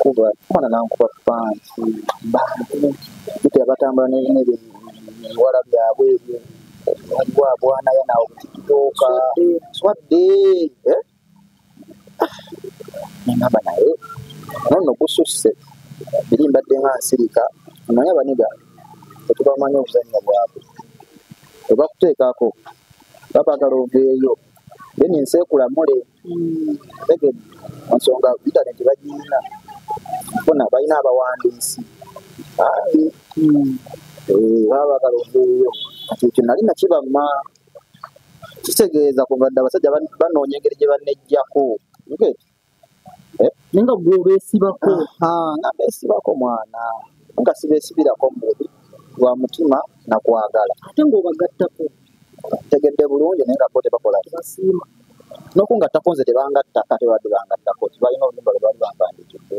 kuba mwana nankuba pansi bantu bite abatambula n'ebintu wala byabwe waliwo abwana yana okutikitoka swadde nengamba naye nono kususse biri mbadde nga nsirika manya baniga tetubamanyi obuzannya bwabwe tebakuteekako babagala ogeeyo ye ninseekulamule tegedde ensonga intaneti bagiina funa balina abawandiisi babagala ogeeyo kati ekyo nali nakibamma kitegeeza kugadde abasajja banoonya engeri gye bannejjako nenga gwe beesibako nga beesibako mwana nga sibeesibirako mubi lwa mutima nakwagala ate ng'obagattako tegedde bulungi naye nga bo tebakola basiima n'okungattako nze tebangatta kate wadde bangattako tebalina oluyimba lwe baali bambandikidde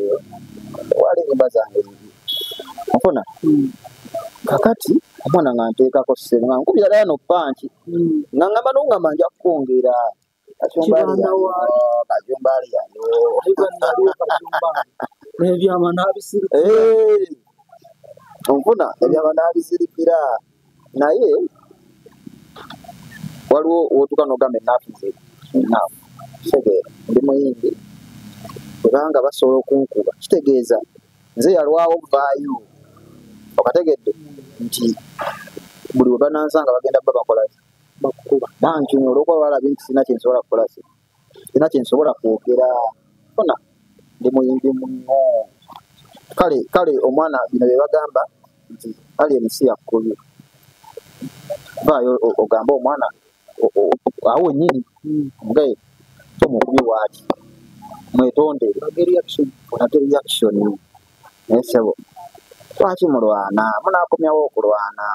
wali ennyimba zange bibi ofuna kakati omwana nga nteekako ssente nga nkubira ddala no panki nga ngamba n'ongamba nja kukwongera kajumbaali yayo n'ebyama n'abisirikira onfuna ebyama n'abisirikira naye waliwo wotuka n'ogamba enaafu nze enaafu kitegeera ndi muyimbi kubanga basobola okunkuba kitegeeza nze yalwawo vaayo okategedde nti buli we banansanga bagenda bba bakolaki bakukuba bankyunya olwokuba balabye nti sina kyensobola kukola sina kyensobola kwogera funa ndi muyimbi muno kale omwana bino bye bagamba nti aliensi yakkubye vaayo ogamba omwana awo nyini ngaye tomukubye bwati mwetondere onate reaction naye sebo lwaki mulwana munaakomyawo okulwana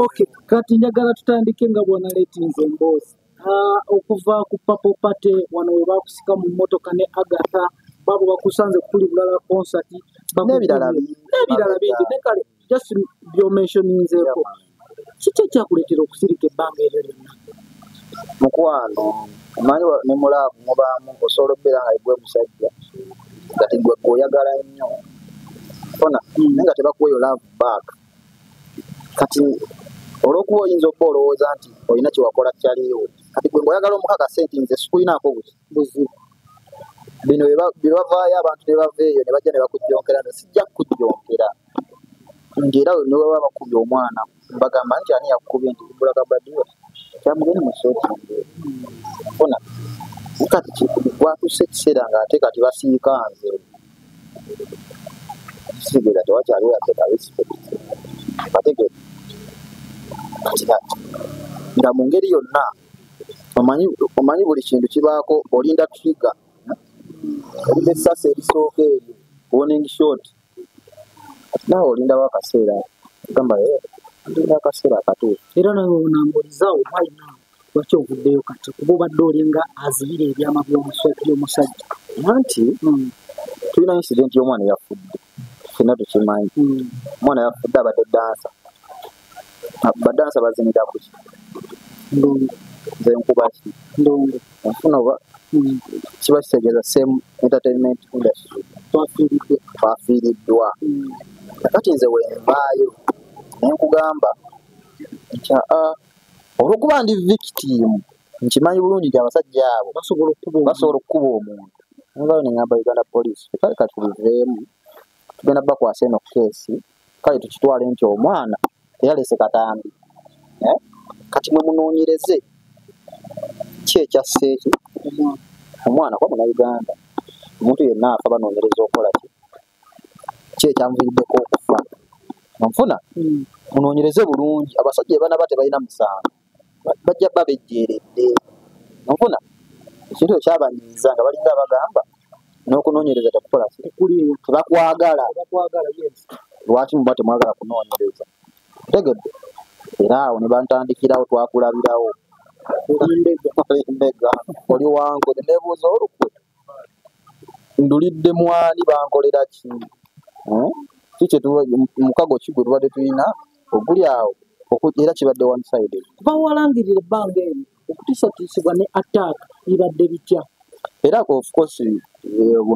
okay kati njagala tutandike nga bwanaleetinze emboozi okuva ku papo pate wano we bakusika mu mmotoka ne Agatha babo bakusanze kuli bulala concert n'ebirala bingi ne kale just byomentioninzeeko kiki ekyakuleetera okusirika ebbanga eryo lyonna mukwano omanyi ne mulaavu mubaamu osobola okubeera nga gwe musajja kati gwe oyagala nnyo fona naye nga tebakuweyo love back kati olw'okuba oyinza okuba olowooza nti olina kyewakola kyaliwo kati gwe ng'oyagala omukakase nti nze sikulinaako buzibu bino bye bavaayo abantu ne bava eyo ne bajja ne bakujjonkera nze sijja kukujjonkera ng'era ne baba bakubye omwana mbagamba nti ani yakukubye nti bulagabadiyo kyamugende mu sootinge fona kati gwatuuse ekiseera ng'ate kati basiika nze kitegeeza tewakyaliwo yateeka respect bategeeza kati nga mu ngeri yonna omanyi buli kintu kibaako olinda trigger olinda essasa erisooka eryo warning shot naawe olindawo akaseera gamba olinda akaseera akatuufu era nawe onambulizaawo mwalina lwaki ovuddeyo kati kuba obadde olinga azibira ebyama by'omusajja anti tulina incident y'omwana eyafudde fena tukimanyi omwana yafudde abadde dansa badansa bazinira kuki nze nkubaki ndongo enfuna oba kiba kitegeeza same entertainment industry twafiiriddwa kakati nze wenvaayo naye nkugamba nti olwokuba ndi victim nkimanyi bulungi nti abasajja abo basobola okukuba omuntu nvaayo neŋŋamba Uganda Police kale kati tubiveemu tugenda bakwasa eno keesi kale tukitwale nti omwana teyalese katambi kati mwe munoonyereze ki ekyasseeki omwana kwa Munnayuganda omuntu yenna afa banoonyereza okola ki ekyamuviiriddeko okufa onfuna munoonyereze bulungi abasajja ebanaba tebalina musango bajja bba bejjeeredde onfuna ekintu ekyabanyiiza nga balinga abagamba n'okunoonyereza tekukola tebakwagala lwaki muba temwagala kunoonyereza tegedde era awo ne bantandikirawo twakulabirawo mbega oli wangu nebuuza olukwe ndulidde mwani bankolera ki mukago ki gwe tubadde tulina oguli awo era kibadde one side kuba walangirira ebbanga eri okutiisatiisibwa ne attack ibadde bitya era of course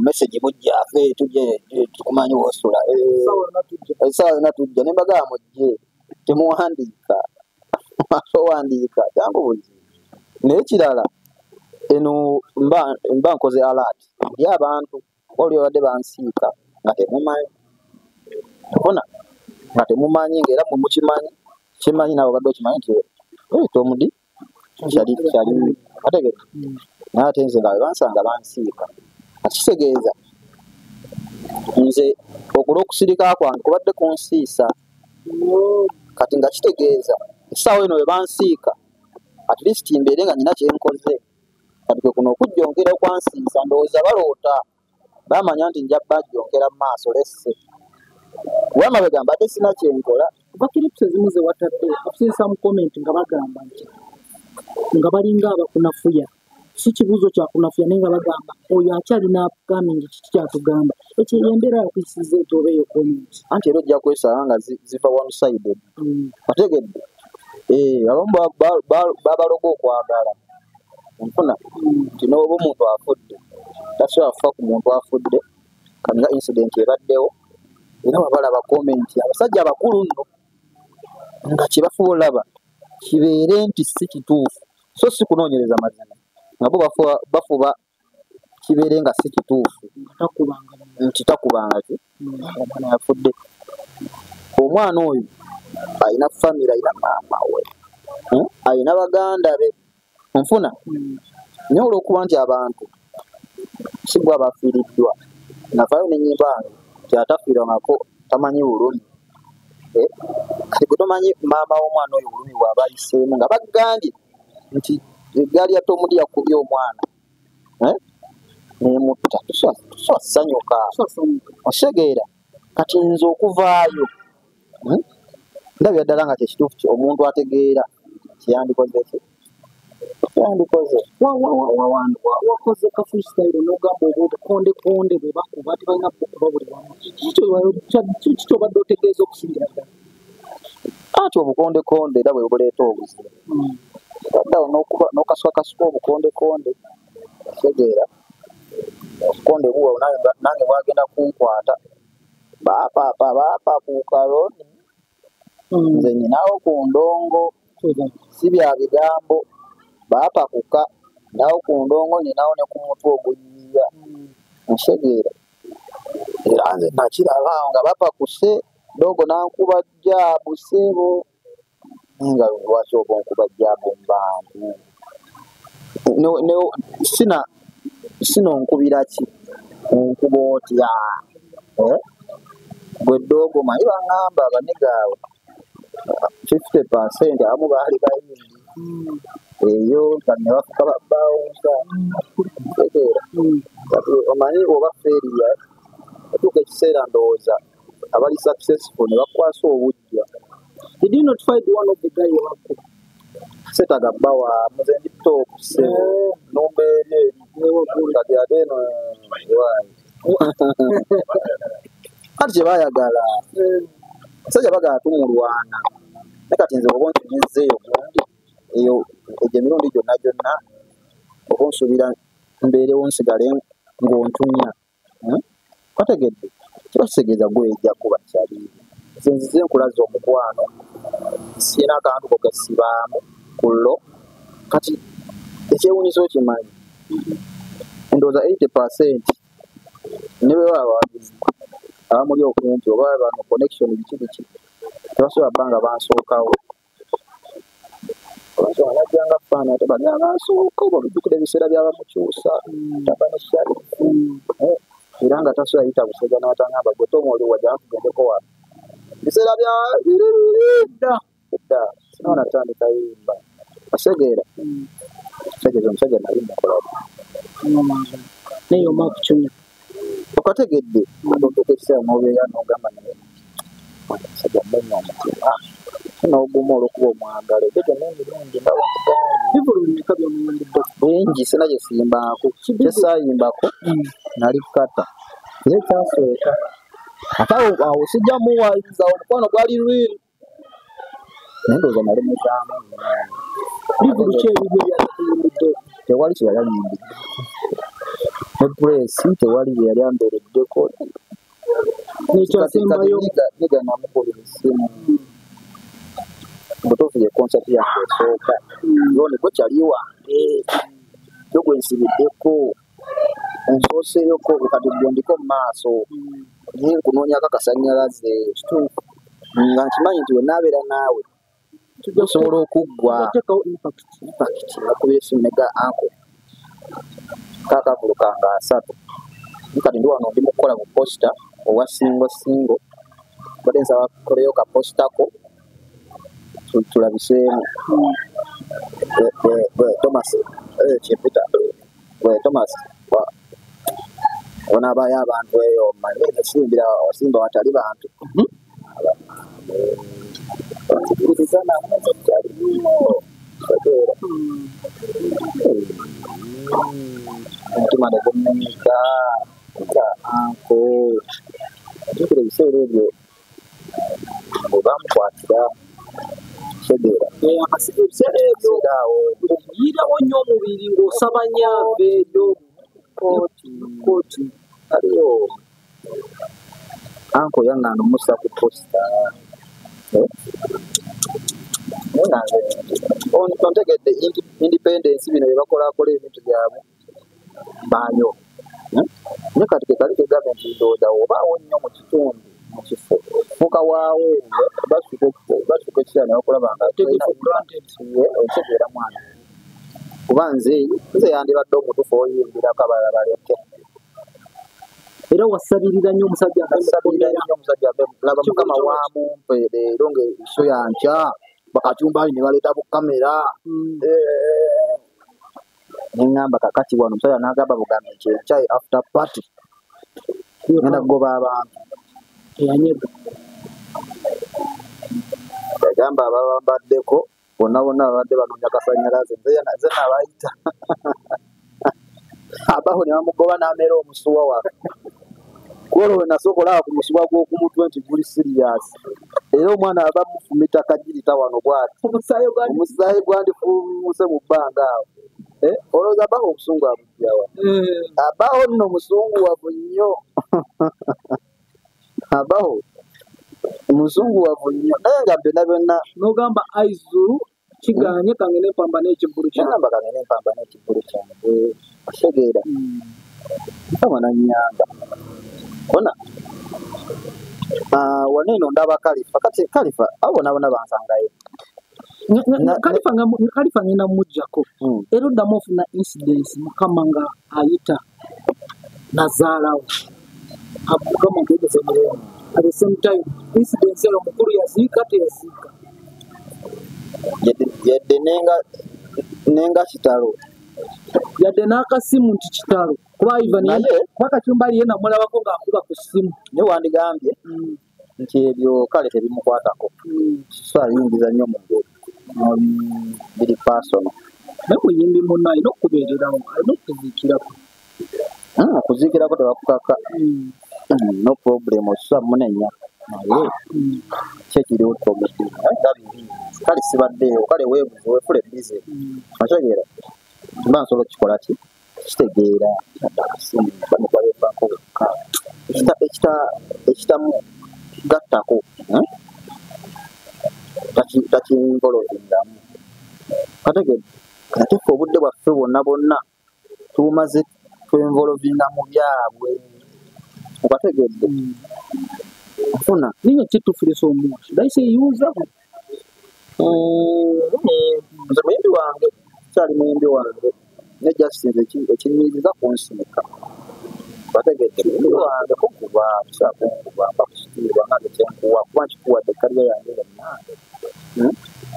message mujjaafe tujje tukumanyi wosula sawa natujja ne mbagaa mujje temuwandiika masowandiika jangu buzi naye kirala eno mba nkoze alert ndi abantu oli obadde bansiika nga temumanyi tubona nga temumanyi ng'era mwe mukimanyi kimanyi nabo badde okimanyi nti tomudi kyali ategeka naye ate nze nga bansanga bansiika akitegeeza nze okusirika kwange kubadde kunsiisa kati nga kitegeeza essaawa eno we bansiika at least mbeere nga nyina kyenkoze kati kwe kuno okujjongera okwansiisa ndowooza baloota bamanya nti nja bajjongera mu maaso lesse wamabega mbadde sina kyenkola kuba kiripusi ezimu ze watadde akusinsa mu komenti nga bagamba nti nga balinga abakunafuya si kibuuzo kyakunafuya naye nga bagamba oyo akyalina upcoming kiki kyatugamba ekyo yembeera yakuyisiza eti obeeyo komenti anti era ojja kwesanga nga ziva one sided ategedde abamu babaloga okwagala nfuna nti n'oba omuntu afudde tasobola kufa ku muntu afudde kaninga incident ebaddewo era wabalaba komenti abasajja abakulu nno nga kyebafuba olaba kibeere nti si kituufu so si kunoonyereza mazima nga bo bafuba kibeere nga si kituufu nti takubanga ki omwana yafudde omwana oyo alina famire alina maama we alina baganda be nfuna naye olw'okuba nti abantu sigwa bafiiriddwa navaayo nenyimbange kyatafiirangako tamanyi bulumi kati bwe tomanyi maama w'omwana oyo bulumi bw'aba ayiseemu nga bagambye nti eggaali ya tomudi yakubye omwana nemutta tusobola sanyuka osegeera kati nze okuvaayo ndabira ddala nga kyekituufu omuntu ategeera kyeyandikoze ki kyeyandikoze wakoze ka freestyle n'ogamba oba obukondekonde bwe bakuba tebalina kukuba buli wamu kiki obadde otegeeza okusingira ddala ati obukondekonde era bwe buleeta obuzibu addawo n'okasukakasuka obukondekonde otegeera obukonde buwa nange bwagenda kunkwata baapapuuka loni nze nyinawo ku ndongo si bya bigambo baapakuka nawo ku ndongo nyinawo ne ku mutwe ogunyiiya nsegeera era nze nakirabaawo nga bapakuse dogo nankuba jjaabu sebo nga lwaki oba onkuba jjaabu mu bantu sina onkubira ki onkuba otya gwe dogo manyi baŋŋamba abanigaawe 50% abamu baali bayindi eyo ne bafuka babbawunsa tegeera omanyi oba feriya atuuka ekiseera ndowooza abali successful ne bakwasa obujja. Did you not find one of the guy you have to? Setaga bawa muzendi top se nombere kati adeno ati bayagala sajja baga tumulwana nekati nze obonzi nyezeyo gundi eyo ejemirundi jonna okunsubira mbeere wonsigale ng'ontunya kategedde kibasegeeza gwejja kuba kyali nze nkulaza omukwano sina akantu kokesibaamu kullo kati ekyewuniza okimanyi ndowooza 80% ne bwe baba babizi abamuli okumenti oba bano connection biki tebasobola bbanga bansookawo obasobola najjanga faana ate bagamba bansooka babijjukira ebiseera byabamukyusa tabaneshali era nga tasobola yita busega n'atangamba gwe tomoli wajja tugendeko wa biseera bya dda sinawo natandika yimba asegeera segeza omusajja nali mukolawo naye omakukyunya okategedde otuuka ekiseera n'obeera n'ogamba naye omusajja mmenya omutima n'oguma olw'okuba omwagala ekyo kyonna emirundi ndaba muganda bivulunika byomuwandidde bingi sina gye simbaako kyesaayimbako nali kata era ekyasooka ate awo sijja muwaliza omukwano gwali lwiri naye ndowooza nali muzaamu bivulu ki ebibyo byakuyimiddeo tewali kyeyayanyimbidde press tewali yali ambereddeko nekyasembayo niga namukubira essimu mutuufu ye concert yange esooka yoni gwe kyali wange yo gwe nsibiddeko ensooseeyoko kati gondiko mu maaso naye nkunoonyako akasannyalaze nga nkimanyi nti wenaabeera naawe osobola okuggwa impact nakubira essimu nega anko kakavulu kange 3 kati ndi wano ndi mukukola mu posita owa singo badde nsaba kukoleyo ka positako tulabiseemu Thomas Chipita Thomas onabaayo abantu eyo manye nesimbira osimba watali bantu omutima ne gummumika nga anko tukira ebiseera ebyo obamukwatira segeera ebiseera ebyo yirawo nnyo omubiri ng'osaba nyave eyo kooti aliyo anko yaŋŋaana omussa ku posita ontegedde independence bino bye bakolakola ebintu byabwe baayo naye kati kekali ke gavumenti ndowooza obaawo nnyo mu kitundu mu kifo fuuka waawo basuka ekira ne bakulaba nga otegeera mwana kuba nze yandibadde omutufu oyimbirako abalala baleke era wasabirira nnyo omusajja laba mukama wamumpe leero ng'eso yankya bakacumbali ne baleeta bu kamera neŋŋamba kakati wano omusajja n'agamba bugambe kyenkyayi after party ngenda kugoba abantu eyanyega yagamba ababambaddeko bonna babadde banoonya kasannyalaze nze nabayita abaho ne bamugoba n'ameera omusuwa waffe kuolwo we nasooka olaba ku musuwa gw'okumutwe nti guli sirias era omwana aba mufumita kajirita wano bwati omusaayi gwandifumuse mu bbanga awo olowooza abaho obusungu abujjawa abaho nno musunguwavu nnyo abaho omusunguwavu nnyo naye nga byonna byonna n'ogamba aizulu kiganye kangene empamba n'ekibbulu kyagamba kangene empamba n'ekibbulu kyange ategeera mukama nannyamba bona wano eno ndaba kalifa kati kalifa abo bonna bansangayo kalifa ngenda mujjako era oddamu ofuna incidence mukama nga ayita nazaalawo mukama ngegeze mirembe at the same time incidence eyo mukulu yaziika teyaziika yadde nenga kitalo yadde n'akasimu nti kitalo kuba Ivan Kacumbali ye namulabako ng'akuba ku ssimu naye wandigambye nti ebyo kale tebimukwatako so ayingiza nnyo mu biri pasono naye muyimbi munno alina okubeererawo alina okuziikirako okuziikirako tebakukaka no problem osusa munenya naye kyekiriwo komedi kale sibaddeewo kale weebuze weefule bize ategeera mba nsobola okukikola ki kitegeera akasimu bamukwaleebako wokka ekitamu gattako takimbolozingamu kategedde ate ffe obudde bwaffe bwonna tubumaze twenvolovinga mu byabwe okategedde afuna ninye kitufulisa omuntu daise yuza nze muyimbi wange kyali muyimbi wange ne Justin ekinyiriza kunsinika bategedde muyimbi wange kukuba kusakunkuba mbakusitiirwa nga tekyenkuwa kuba nkikuwadde kaliya yange yonna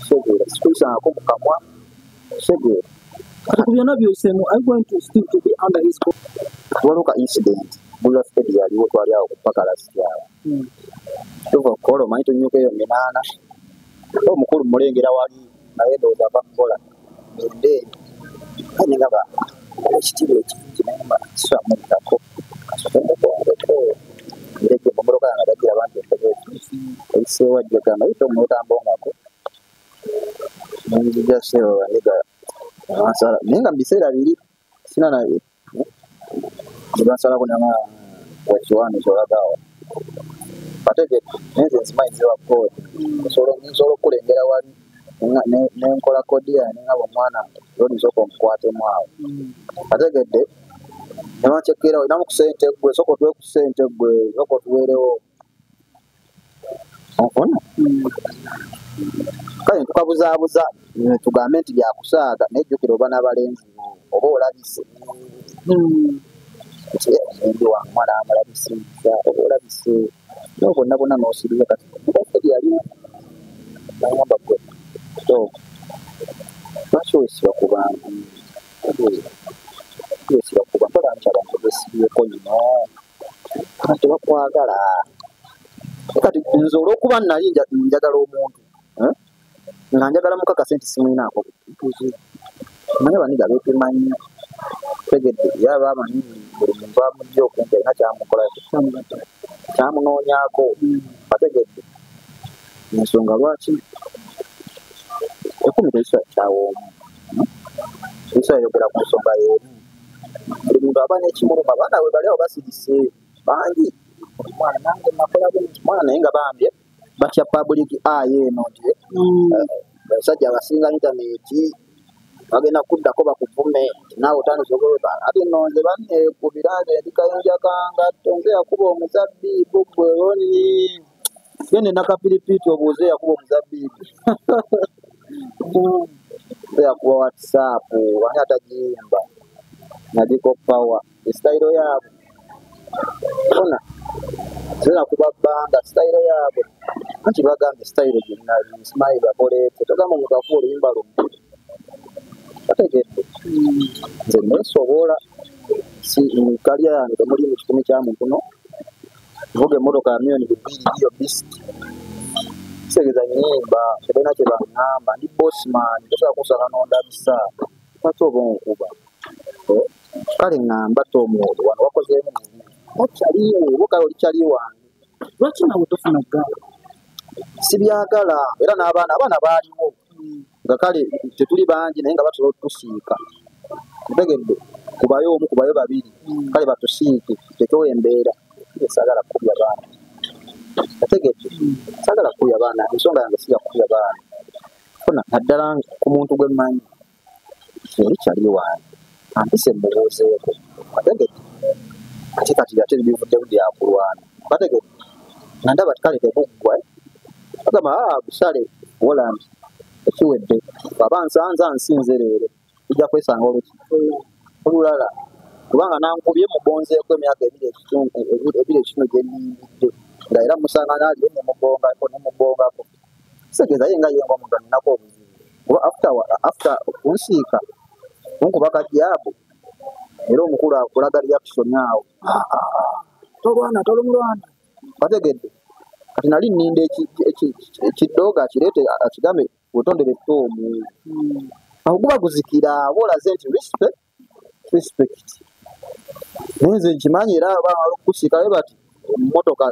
segeera sikuyisangako mukamwa segeera kati ku byonna byoyiseemu are going to still to be under his waliwo ka incident bulwa fedi yaliwo twali awo kupaka lasityawa tuva okukola omanyi tunyuka eyo minaana omukulu mulengera wali naye ndowooza ava kukola ende kanye nga ekitiibwa ekinayima kisamulirako kasokendekwaleko era ekyo omoloka yange gagira abantu ebiseewa jjagamba yita omulotambongako nenzijaseewa baniga naye nga mu biseera biri sina naye Basala kuna wachiwani cholagawa pateke nze nsimanyize wa kodi nsolo kulengera wali nenkola kodi ya ngabo mwana yodi soko mkwate mwawo pategedde newachekera inamu kusente gwe soko tuwe kusente gwe soko tuwerewo ofona kale tukabuzaabuza tugambe nti byakusaaga nejjukira oba n'abalenzi oba olabise ndi wa mwana amulabisiza oba olabise no bonna bonna n'osiriza kati kodi yali nayamba gwe so lwaki wesiba ku bantu wesiba ku bantu olaba nti abantu besibyeko nyo kati bakwagala kati nze olw'okuba nali njagala omuntu nga njagala mukakase nti simulinaako manye baniga beepima nnyo tegedde yaba amanyi buli muntu amujja okumpi alina kyamukola kyamunoonyaako ategedde ensonga lwaki ekumi teisa kyawoomu teisa yogera ku nsonga y'emu buli muntu aba n'ekimuluma baana bwe bali awo basirise bangi mwana nange nakola bungi mwana naye nga bambye batya public eye eno nti basajja abasinga intaneti bagenda kuddako bakuvume naawe otandisogoloba ate nonze banne ku birange ndikayinjakanga tonze yakuba omuzabbiibu gwewoni gende nakapiripiiti obuuze yakuba omuzabbiibu yakuba whatsapp wani atagiyimba nagiko power esitayiro yaabwe ona zera kuba bbanga sitayiro yaabwe anti bagambye sitayiro gyennali ismaili akoleete togamba omuntu akuba oluyimba lumu ategedde nze neesobola si kalya yange temuli mu kikumi kya muntu no vuga emmotoka ya milioni 2 iyo bisiti kisegeza nnyimba tebalina kye baŋŋamba ndi bosman tosobola kunsaka n'ondabisa lwaki oba onkuba kale ŋŋamba tomuoyo wano wakozeemu okyaliwo obukale olikyali wange lwaki nawe tofuna ggaala sibyagala era n'abaana baaliwo nga kale tetuli bangi naye nga batola otusiika ntegedde kubayo omu kubayo babiri kale batusiike tekewo embeera saagala kukubya baana ategedde saagala kukubya baana ensonga yange siya kukubya baana fona naddala ku muntu gwe mmanyi eri kyali wange ampise mubuuzeeko ategedde ate kati ate bivuddemu byakulwana bategedde nga ndaba kale tebuggwa agamba busale wolambi ekiwedde aba nsanza nsinze leero ijja kwesanga olulala kubanga nankubye mubonzeeko emyaka ebiri ekino gye nnimbidde nga era musanga naaliye nemubongako kisegeeza ye nga yenga omuntu aninako obuzibu kuba after kunsiika kunkuba kajjaabu era omukulu akulaga reaction awo tolumulwana bategedde kati nali nninda ekidooga akireete akigambe wetondere ettoomu awo guba guzikira aba olaze nti respect naye nze nkimanyi era bamala okukusikayo bati mmotoka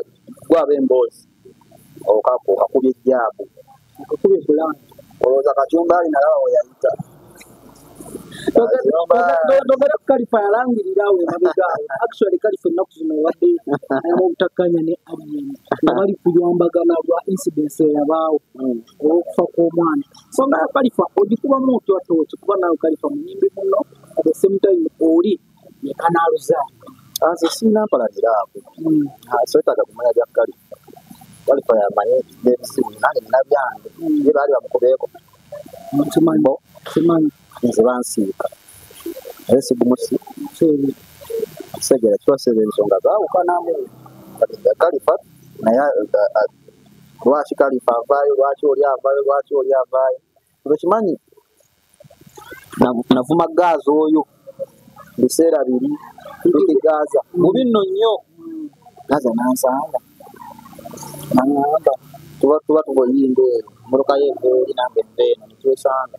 gwaba emboozi okakubya ejjaabu okakubya ebulanga olowooza kacyumbaali nalaba we yayita dogera ku kalifa yalangirira awo emabegaawo actually kalifa ennaku zino wadde ayama obutakkanya ne alien nga bali kuyambagana lwa incidence eyabaawo olw'okufa kw'omwana so nga kalifa ogikubamu otya tooki kuba naawe kalifa munyimbi muno at the same time oli yekanaaluzaani nze sinnampalagira ako soetaga kumanya bya kalifa yamanye n'ebisibu nange nina byange ye baali bamukubeeko kimanyi nze bansiika naye sigumusi kisegera kibaseera ensonga zaawukanamu kalifa naye lwaki kalifa avaayo lwaki oli avaayo nze kimanyi navuma gaazi oyo biseera biri bikigaaza mubi nno nnyo gaaza nansanga naŋŋamba tuba tugoyinga ero mmotoka y'eveeri nange nveeno nitwesanga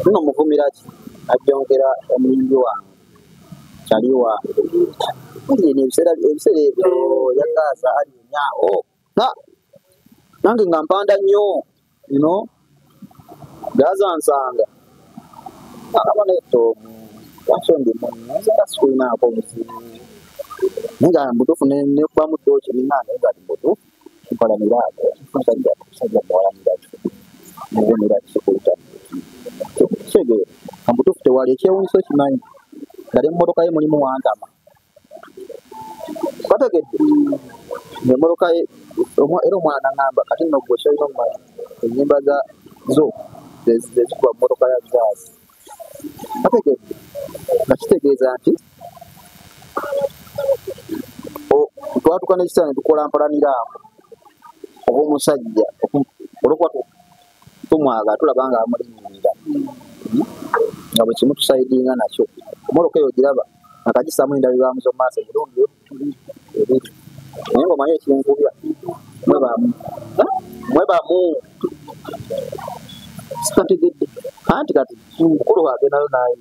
nno muvumira ki ajjonkera omuyimbi wange kyali wange ndini ebiseera ebyo yagaaza alinyaawo nange nga mpanda nnyo gaaza nsanga akaba nettoomu Wasonde mwanza sikuina hapo mzee. Nga mbutufu ne kwa mutoche ninane nga mbutufu. Kupala mirako. Sajja mwala mirako. Mwala mirako. Sege mbutufu tewali ekyewunso kimanyi. Dali mmotoka ye mulimu wantama. Kategedde. Mmotoka ye era omwana ngamba kati nno gwe soyina omumanyi ennyimba zo zezikuba mmotoka ya jazz. Kategedde. Nga kitegeeza nti twatuka n'ekisana tukola mpalanira ako oba omusajja olwokuba tumwaga tulaba nga amulimirira nga bwe kimu tusaidinga nakyo mmotoka eyo giraba akagisamu endabirwamu z'omumaaso ebirungi ebiri naye ng'omanyi ekinkubya mwebamu sikategedde anti kati omukulu agendayo naye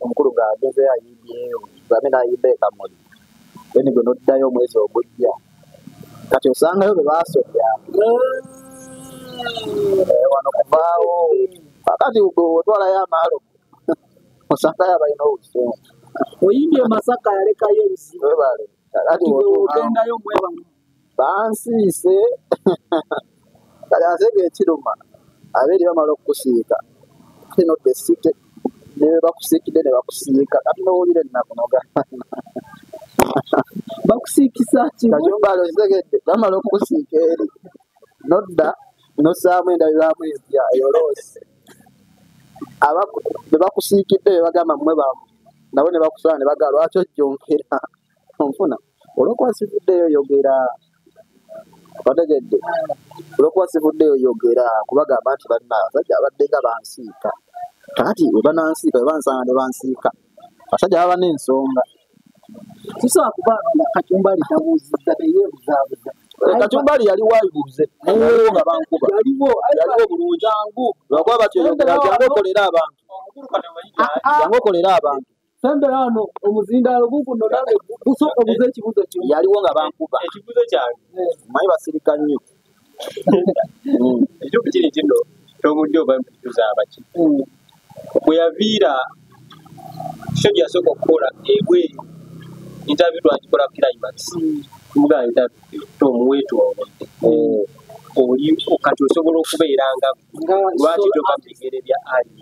omukulu ng'agezeyo ayimbyeyo game n'ayimba ekamuli then gwe n'oddayo omwezi ogujja kati osangayo be baasobya wano kuvaawo kakati otwalayo amaalo osangayo abalina obusungu oyimbye Masaka yalekayo ebizibu ogendayo mwebamu bansiise kati asega ekiruma abeeri bamala okukusiika kino desite ne bakusiikidde ne bakusiika kati n'owulire ennakunoga bakusiikisa kajumbalo ozegedde bamala okukusiika eri nodda nosaamu endabirwamu empya eyoloosi be bakusiikidde be bagamba mmwe bamu nabo ne bakusala ne bagamba lwaki ojjonkera onfuna olwokuba sivuddeyo yogera bategedde olwokuba sivuddeyo yogera kubagamba nti balina abasajja abadde nga bansiika kati we banansiika we bansanga ne bansiika abasajja baba n'ensonga kisobola kuba nga Kacumbali tabuuzizza teyeebuzaabuza Kacumbali yali wayibuuze nga bankuba yaliwo bulungi lwakuba batyeyogera jangu okolera abantu jangu okolera abantu sembera wano omuzindaalo guguno nange gusooka buze ekibuzo kimu yaliwo nga bankuba ekibuzo kyange manyi basirika nnyo ekituufu kiri kino tomudde oba mpituza abaki bwe yaviira kyo gyasooka okukola ebweru interview twagikola climax tumugaa interview tomuweetooledde oli kati osobola okubeera nga lwaki toba mu bigere bya ali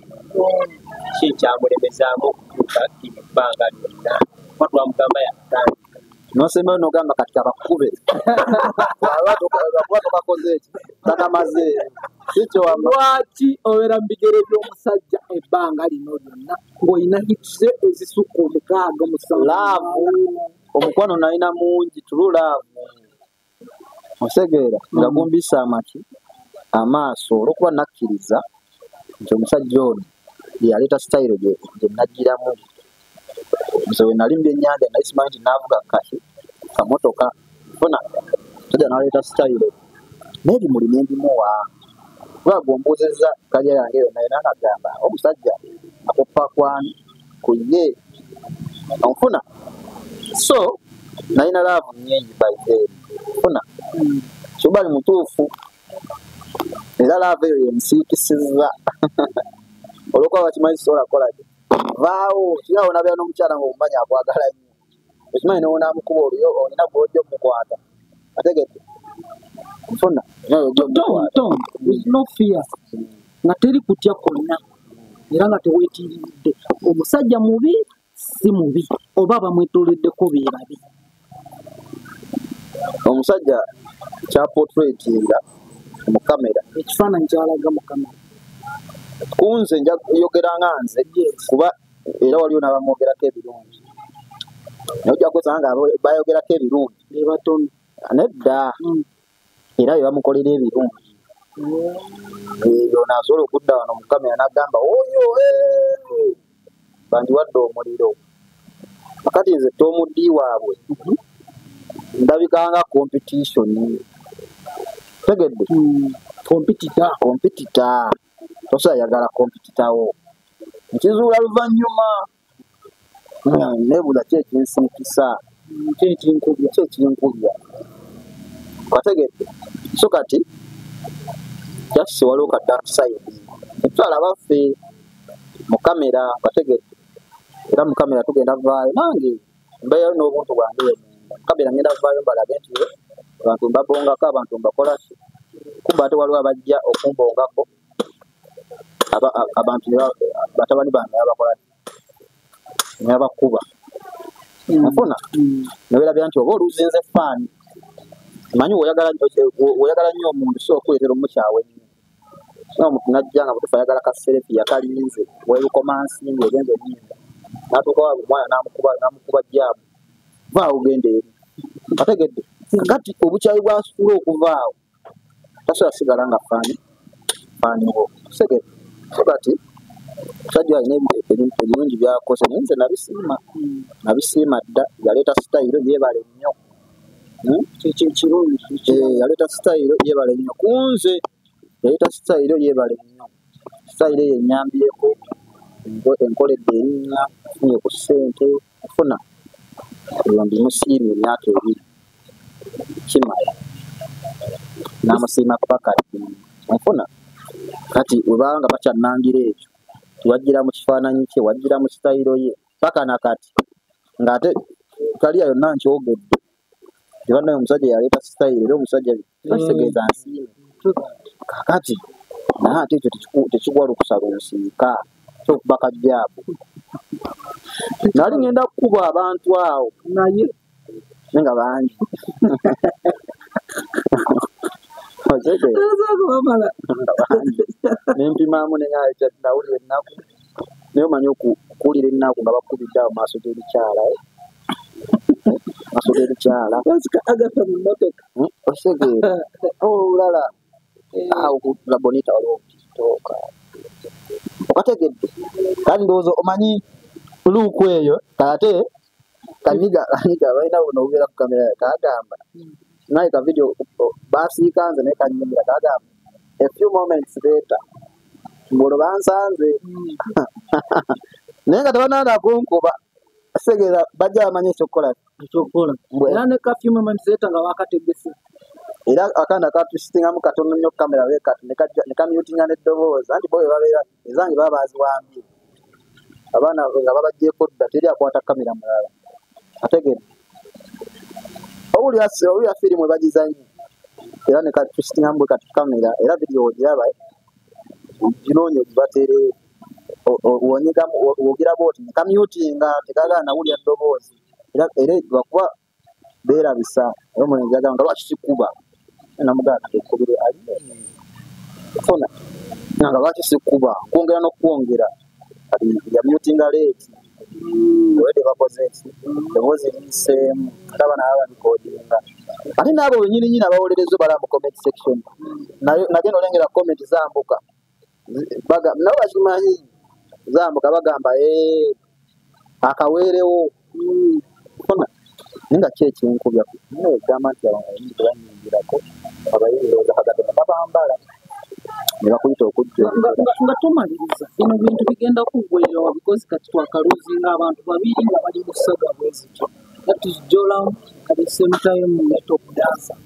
ki ekyamulemezaamu okutuuka ebbanga lyonna kuba twamugamba yatandika nosembayo nogamba kati abakube lwakuba tokakoze eki takamaze kikyo lwaki obeera mu bigere by'omusajja ebbanga lino lyonna ng'olina hituse ezisukka omukaaga laavu omukwano nalina mungi tululaavu osegeera nga gumbisa amaaso olwokuba nakkiriza nti omusajja ono yaleeta sitayiro gye nagiramu nze we nali mbyennyanja naye simanyi nti naavuga kaki kamotoka funa omusajja naleeta sitayiro n'ebimuli n'embimuwa kuba gombuuzezza kalya yange yonna era nagamba omusajja akoppa kwani ku ye onfuna so nalina laavu nnyingi bayizeeri funa Kacumbali mutuufu era laavu eyo yensiikisizza olwokuba bakimanyi sisobola kukolaki vaawo kirawo nabeera n'omukyala ngaomumanyi akwagala nnyo ekimanyi nowonaamukuba oliyo olina gwojja omukwata ategedde nfuna no fear nga teri kutya kwonna era nga teweetiiridde omusajja mubi si mubi oba bamwetoleddeko beerabi omusajja kyaportraitinga mu kamera ekifaananyi kyalaga mu kamera kunze njayogera nga nze kuba era waliwo n'abamwogerako ebirungi naye ojja kusanga nga bayogerako ebirungi ebatono nedda era bebamukolera ebirungi ebyo nasobola okudda wano mu kamera n'agamba oyo bandiwadde omuliro akati nze tomuddi waabwe ndabikanga competition tegedde kompitita tosayagala kompititawo nkizuula luvannyuma nebula kyekinsiikisa kyekinkubya kategedde so kati kyakise waliwo ka dark side etwala baffe mu kamera kategedde era mu kamera tugenda vaayo nange mbeeyo n'obuntu bwange kamera ngenda vaayo mbalage nti abantu mbabongako abantu mbakola kuba ate waliwo abajja okumbongako abantu batabani bange abakola nebakuba afuna newerabya nti oba oluzinze faani manyi oyagala nnyo omuntu so okuleetera omukyawe n'omuntu najja nga butufu ayagala kaserefi yakalinze weerukomansingi ogenza ennyinga n'atuuka wa buli mwana n'amukuba jjaabu vaawo ugende eri ategedde kati obukyayi bwasula okuvaawo tasobola sigala nga faaniwo segedde so kati musajja alina ebintu ebirungi byakose naye nze nabisiima dda yaleeta sitayiro yeebale nnyo kirungi yaleeta sitayiro yeebale nnyo kunze yaleeta sitayiro yeebale nnyo sitayiro eyo enyambyeko enkoledde erinnya funye ku ssente funa eyo ndimusiimye emyaka 2 kimala n'amusiima paka nfuna kati webanga bakyannangira ekyo tiwajjira mu kifaananyi kye wajjira mu sitayiro ye paka nakati ng'ate kaliya yonna nkyogedde tebanaye omusajja yaleeta sitayiro era omusajja kitegeeza nsiime kakati naye ate ekyo tekigwa lukusa lunsiika kyokuba kajjaabu nali ngenda kukuba abantu awo naye nga bangi nempimaamu nawulira ennaku naye omanyi okuwulira ennaku nga bakubidde awo maaso g'ebikyala maaso g'ebikyala agata mu mmotoka osegeera olulala awo la bonita waliwo okutooka okategedde kandi ndowooza omanyi luuku eyo kate kanyiga balina buno obubeera ku kamera kagamba naye ka video basiikanze naye kanyumira kagamba a few moments later mbolo bansanze naye nga tebanaana kunkuba segera bajja bamanye ekyokukola era ne few moments later nga wakategese era akaana katwisitingamu katono nnyo kamera wekati ne kamyutinga n'eddoboozi anti bo babeera ezange baba baziwambye abaana nga babajjeeko dda teri akwata kamera mulala ategedde owulira firimu bagizanye era ne katwisitingamu bwe kati kamera era vidiyo ogiraba ginoonya ogibatere wogira bwoti ne kamyutinga tekagala nawulira ddoboozi era bakuba beerabisa era omulenzi agamba nga lwaki sikuba namugamba tekubire funa nga lwaki sikuba kwongera n'okwongera yamyutinga leeti owedde bakoze eki ddoboozi liiseemu ate abaana baba balikodinga ate naabo benyininyini abawolereza bala mu comment section nagenda olengera comment zambuka nabo bakimanyi zambuka bagamba akaweerewo funa naye nga ki ekinkubya negamba nti abayizi tebanyingirako abayingiroza kagatona babambala ne bakuyita okujja nga tumaliriza bino bintu bigenda kuggweerawo because kati twakaluzinga abantu babiri nga bali mu ssaga bwezityo that is Joram at the same time Top Dancer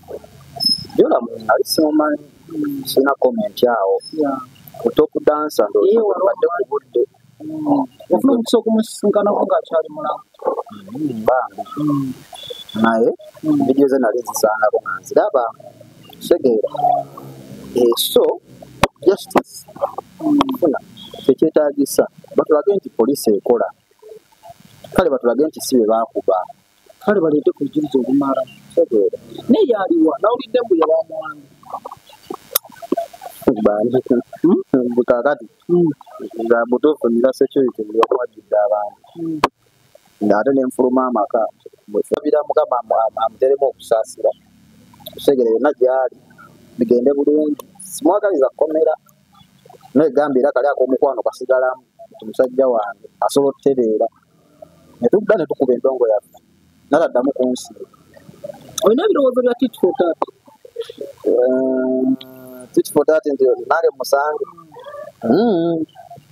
Joram ali simumanyi sina comment awo ku Top Dancer ndobadde ku budde ofuna omukisa okumusisinkanaku ng'akyali mulamu bambi naye vidiyo ze nali zisangako nga nziraba segeera so justice funa kyekyetaagisa batulage nti poliisi ekola kale batulage nti si be baakuba kale baleete ku bujirizi obumala segeera naye yaliwa nawulidde mbu yabamuwambi kakati nga butuufu nira security ndibakwajjudde abantu ng'ate n'enfuluma amaka bwefabira mukama amuteremu okusaasira kusegere yonna gyali bigende bulungi simwagaliza komera negambye era kali ak'omukwano kasigalamu nti musajja wange asobola okutereera netudda ne tukuba endongo yaffe naladdamu kunsiba olina ebirowoozo bya tit for tat tit for tat nti nange musange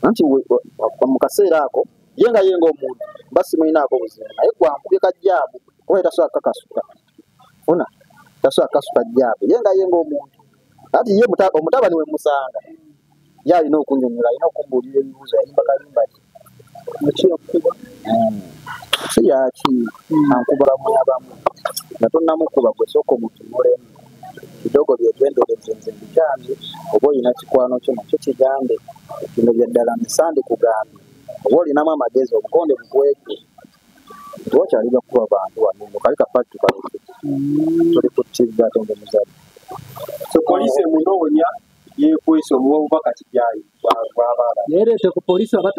anti mu kaseera ako ye nga omuntu mba simulinaako buzima naye gwankubye kajjaabu oba tasobola kakasuka funa tasobola kakasuka jjaabu ye nga omuntu ati ye omutabani we musanga ye alina okunyonyola alina okumbuulira ebibuuzo yayimba kalimba Nakiyakuba. Si yaki ankuba mwabamu nga tonnamukuba gwe sooka omutunulemu kidogo byegwendereze nze mbigambye oba olina kikwano kyo nakyo kigambe bino bya ddala misande kugambye oba olinamu amagezi obukonde bugweke nti wakyaliga kuba bantu wano kali kapatu tukaleke tuli ku TV ate nze muzadde so poliisi emunoonya yeekwese omuwa obubaka kijyayi bw'abaala Neereete ku poliisi